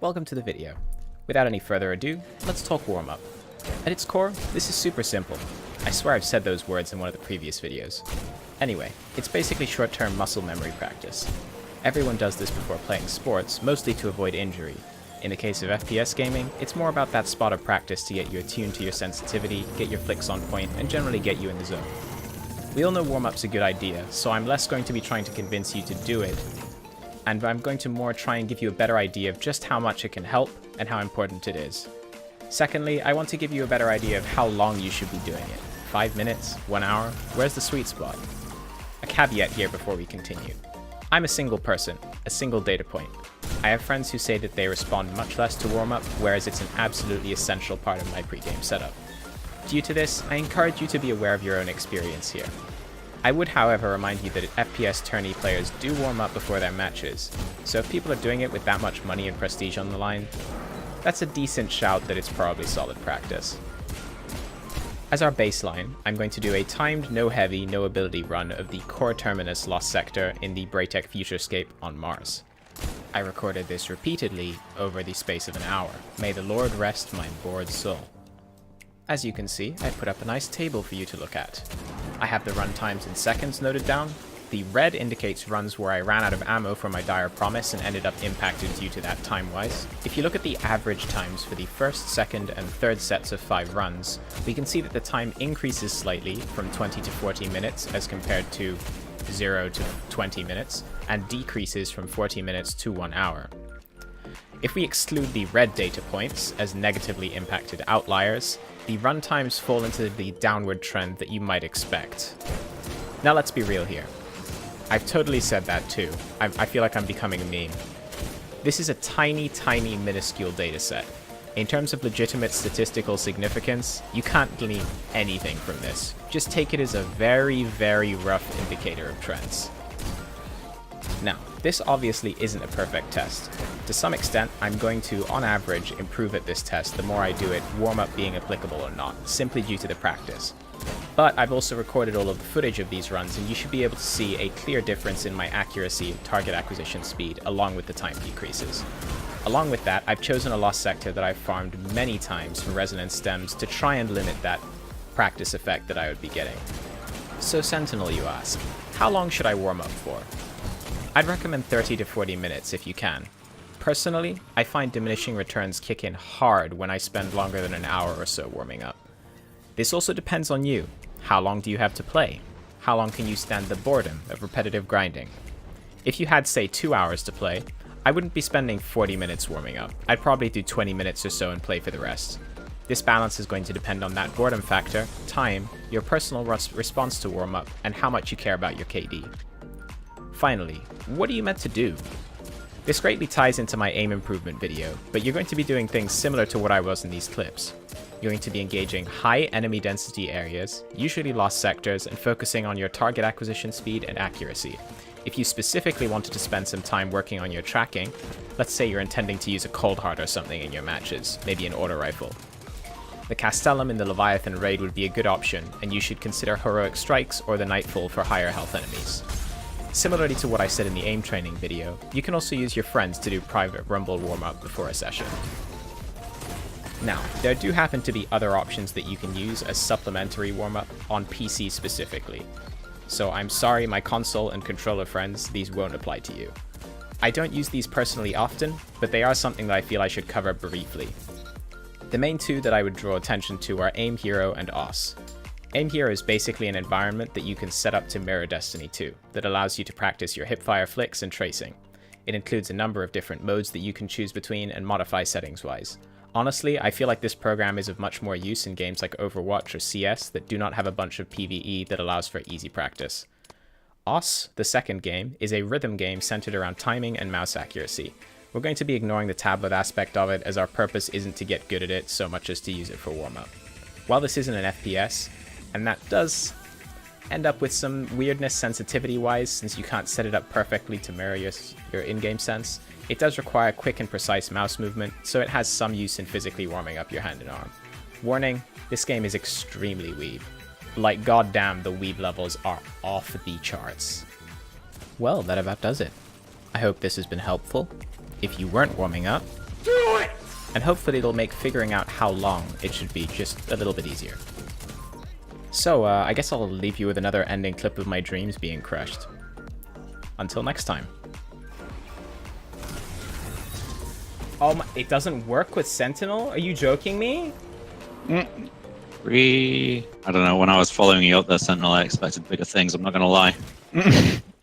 Welcome to the video. Without any further ado, let's talk warm-up. At its core, this is super simple. I swear I've said those words in one of the previous videos. Anyway, it's basically short-term muscle memory practice. Everyone does this before playing sports, mostly to avoid injury. In the case of FPS gaming, it's more about that spot of practice to get you attuned to your sensitivity, get your flicks on point, and generally get you in the zone. We all know warm-up's a good idea, so I'm less going to be trying to convince you to do it, and I'm going to more try and give you a better idea of just how much it can help and how important it is. Secondly, I want to give you a better idea of how long you should be doing it. 5 minutes? 1 hour? Where's the sweet spot? A caveat here before we continue. I'm a single person, a single data point. I have friends who say that they respond much less to warm-up, whereas it's an absolutely essential part of my pre-game setup. Due to this, I encourage you to be aware of your own experience here. I would, however, remind you that FPS tourney players do warm up before their matches, so if people are doing it with that much money and prestige on the line, that's a decent shout that it's probably solid practice. As our baseline, I'm going to do a timed no heavy, no ability run of the core terminus lost sector in the Braytech Futurescape on Mars. I recorded this repeatedly over the space of an hour. May the Lord rest my bored soul. As you can see, I put up a nice table for you to look at. I have the run times in seconds noted down. The red indicates runs where I ran out of ammo for my dire promise and ended up impacted due to that time-wise. If you look at the average times for the first, second, and third sets of 5 runs, we can see that the time increases slightly from 20 to 40 minutes as compared to 0 to 20 minutes, and decreases from 40 minutes to 1 hour. If we exclude the red data points as negatively impacted outliers, the run times fall into the downward trend that you might expect. Now let's be real here. I've totally said that too. I feel like I'm becoming a meme. This is a tiny, minuscule dataset. In terms of legitimate statistical significance, you can't glean anything from this. Just take it as a very rough indicator of trends. Now, this obviously isn't a perfect test. To some extent, I'm going to, on average, improve at this test the more I do it, warm-up being applicable or not, simply due to the practice. But I've also recorded all of the footage of these runs, and you should be able to see a clear difference in my accuracy and target acquisition speed, along with the time decreases. Along with that, I've chosen a lost sector that I've farmed many times from resonance stems to try and limit that practice effect that I would be getting. So Sentinel, you ask, how long should I warm up for? I'd recommend 30 to 40 minutes if you can. Personally, I find diminishing returns kick in hard when I spend longer than an hour or so warming up. This also depends on you. How long do you have to play? How long can you stand the boredom of repetitive grinding? If you had, say, 2 hours to play, I wouldn't be spending 40 minutes warming up. I'd probably do 20 minutes or so and play for the rest. This balance is going to depend on that boredom factor, time, your personal response to warm up, and how much you care about your KD. Finally, what are you meant to do? This greatly ties into my aim improvement video, but you're going to be doing things similar to what I was in these clips. You're going to be engaging high enemy density areas, usually lost sectors, and focusing on your target acquisition speed and accuracy. If you specifically wanted to spend some time working on your tracking, let's say you're intending to use a cold heart or something in your matches, maybe an auto rifle. The Castellum in the Leviathan raid would be a good option, and you should consider heroic strikes or the Nightfall for higher health enemies. Similarly to what I said in the aim training video, you can also use your friends to do private rumble warm-up before a session. Now, there do happen to be other options that you can use as supplementary warm-up on PC specifically. So I'm sorry my console and controller friends, these won't apply to you. I don't use these personally often, but they are something that I feel I should cover briefly. The main two that I would draw attention to are Aim Hero and OS. Aim Hero is basically an environment that you can set up to mirror Destiny 2, that allows you to practice your hipfire flicks and tracing. It includes a number of different modes that you can choose between and modify settings-wise. Honestly, I feel like this program is of much more use in games like Overwatch or CS that do not have a bunch of PvE that allows for easy practice. OS, the second game, is a rhythm game centered around timing and mouse accuracy. We're going to be ignoring the tablet aspect of it, as our purpose isn't to get good at it so much as to use it for warm-up. While this isn't an FPS, and that does end up with some weirdness sensitivity-wise, since you can't set it up perfectly to mirror your in-game sense, it does require quick and precise mouse movement, so it has some use in physically warming up your hand and arm. Warning, this game is extremely weeb. Like goddamn, the weeb levels are off the charts. Well, that about does it. I hope this has been helpful. If you weren't warming up, and hopefully it'll make figuring out how long it should be just a little bit easier. So, I guess I'll leave you with another ending clip of my dreams being crushed. Until next time. Oh my, it doesn't work with Sentinel? Are you joking me? I don't know, when I was following you up there, Sentinel, I expected bigger things, I'm not gonna lie.